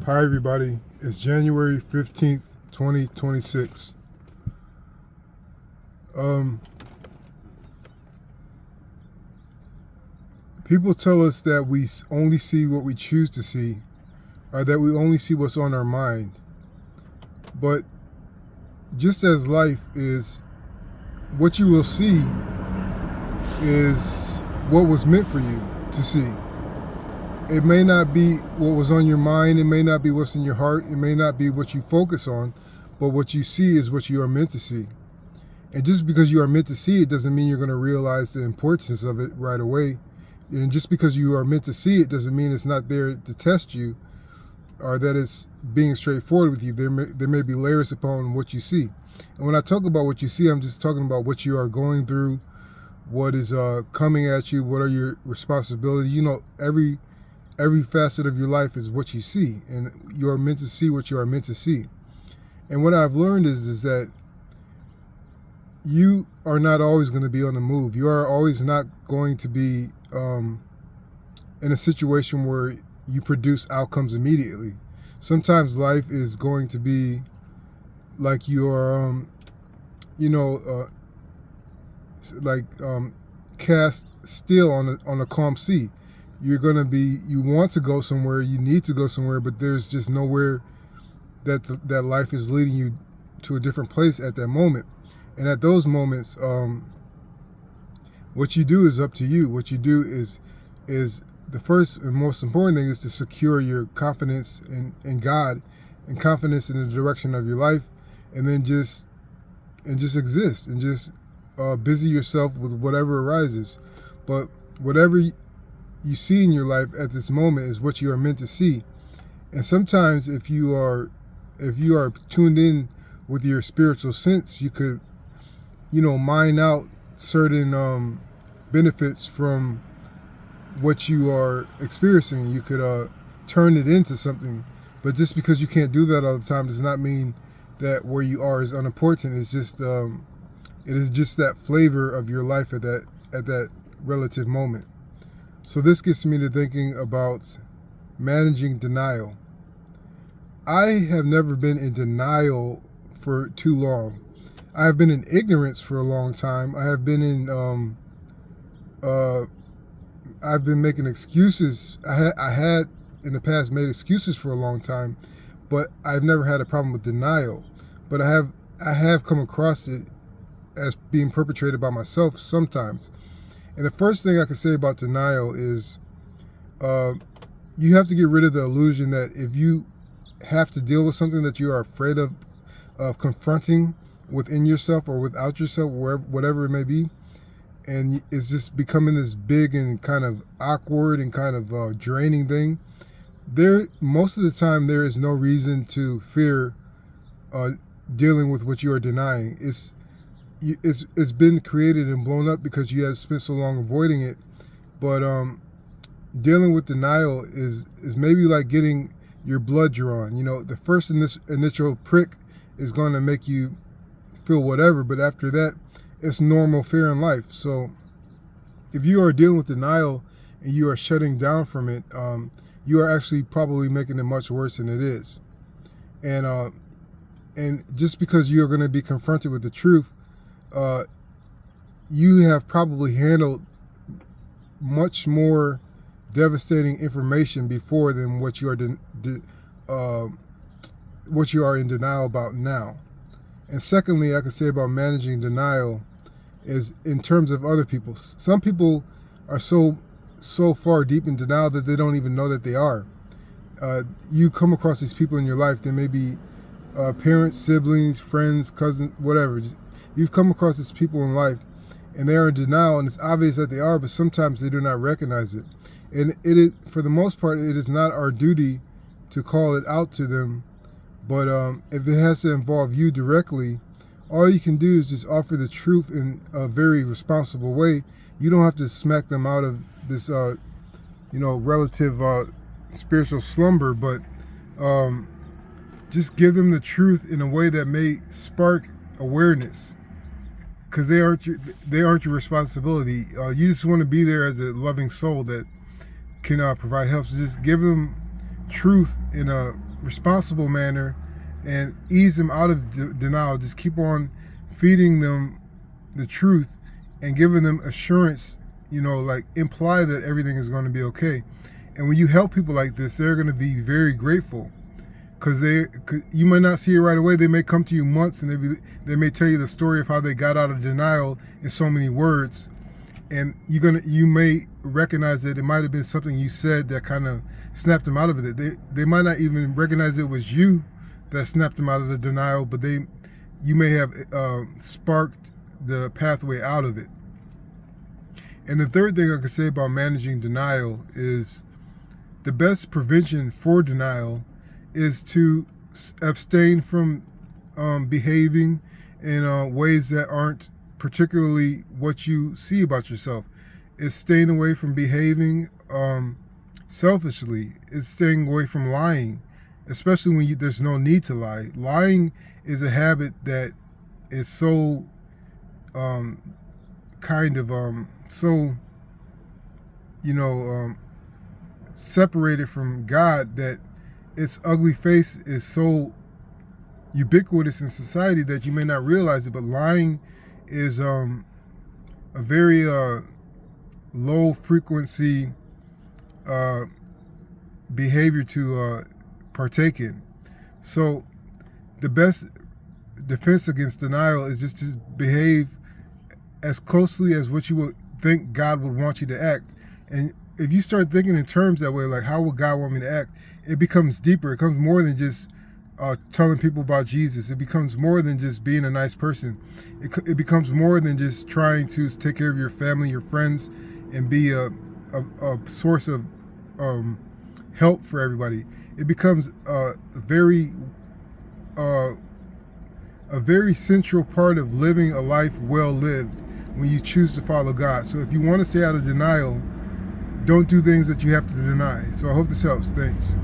Hi everybody, it's January 15th, 2026. People tell us that we only see what we choose to see, or that we only see what's on our mind. But just as life is, what you will see is what was meant for you to see. It may not be what was on your mind, it may not be what's in your heart, it may not be what you focus on, but what you see is what you are meant to see. And just because you are meant to see it doesn't mean you're going to realize the importance of it right away. And just because you are meant to see it doesn't mean it's not there to test you, or that it's being straightforward with you. There may be layers upon what you see. And when I talk about what you see, I'm just talking about what you are going through, what is coming at you, what are your responsibilities. You know, every facet of your life is what you see, and you are meant to see what you are meant to see. And what I've learned is that you are not always going to be on the move. You are always not going to be in a situation where you produce outcomes immediately. Sometimes life is going to be like you are, cast still on a calm sea. You want to go somewhere, you need to go somewhere, but there's just nowhere that life is leading you to a different place at that moment. And at those moments, what you do is up to you. What you do is the first and most important thing is to secure your confidence in God and confidence in the direction of your life, and then just exist and just busy yourself with whatever arises. But whatever you see in your life at this moment is what you are meant to see. And sometimes if you are tuned in with your spiritual sense, you could, mine out certain benefits from what you are experiencing. You could turn it into something. But just because you can't do that all the time does not mean that where you are is unimportant. It's just it is just that flavor of your life at that relative moment. So this gets me to thinking about managing denial. I have never been in denial for too long. I have been in ignorance for a long time. I have been I've been making excuses. I had in the past made excuses for a long time, but I've never had a problem with denial. But I have come across it as being perpetrated by myself sometimes. And the first thing I can say about denial is you have to get rid of the illusion that if you have to deal with something that you are afraid of confronting within yourself or without yourself, whatever it may be, and it's just becoming this big and kind of awkward and kind of draining thing, most of the time there is no reason to fear dealing with what you are denying. It's been created and blown up because you have spent so long avoiding it. But dealing with denial is maybe like getting your blood drawn. The first initial prick is going to make you feel whatever, but after that, it's normal fear in life. So if you are dealing with denial and you are shutting down from it, you are actually probably making it much worse than it is. And just because you're going to be confronted with the truth, you have probably handled much more devastating information before than what you are in denial about now. And secondly, I could say about managing denial is in terms of other people. Some people are so far deep in denial that they don't even know that they are. You come across these people in your life. They may be parents, siblings, friends, cousins, whatever. You've come across these people in life, and they are in denial, and it's obvious that they are, but sometimes they do not recognize it. And it is, for the most part, it is not our duty to call it out to them. But if it has to involve you directly, all you can do is just offer the truth in a very responsible way. You don't have to smack them out of this, relative spiritual slumber, but just give them the truth in a way that may spark awareness, because they aren't your responsibility. You just want to be there as a loving soul that can provide help. So just give them truth in a responsible manner and ease them out of denial. Just keep on feeding them the truth and giving them assurance, like imply that everything is going to be okay. And when you help people like this, they're going to be very grateful, because you might not see it right away. They may come to you months and they may tell you the story of how they got out of denial in so many words. And you may recognize that it might have been something you said that kind of snapped them out of it. They might not even recognize it was you that snapped them out of the denial, but you may have sparked the pathway out of it. And the third thing I could say about managing denial is the best prevention for denial is to abstain from behaving in ways that aren't particularly what you see about yourself. It's staying away from behaving selfishly. It's staying away from lying, especially when there's no need to lie. Lying is a habit that is so separated from God that its ugly face is so ubiquitous in society that you may not realize it. But lying is a very low frequency behavior to partake in. So the best defense against denial is just to behave as closely as what you would think God would want you to act. And if you start thinking in terms that way, like how would God want me to act, it becomes deeper. It becomes more than just telling people about Jesus. It becomes more than just being a nice person. It becomes more than just trying to take care of your family, your friends, and be a source of help for everybody. It becomes a very central part of living a life well lived when you choose to follow God. So if you want to stay out of denial, don't do things that you have to deny. So I hope this helps. Thanks.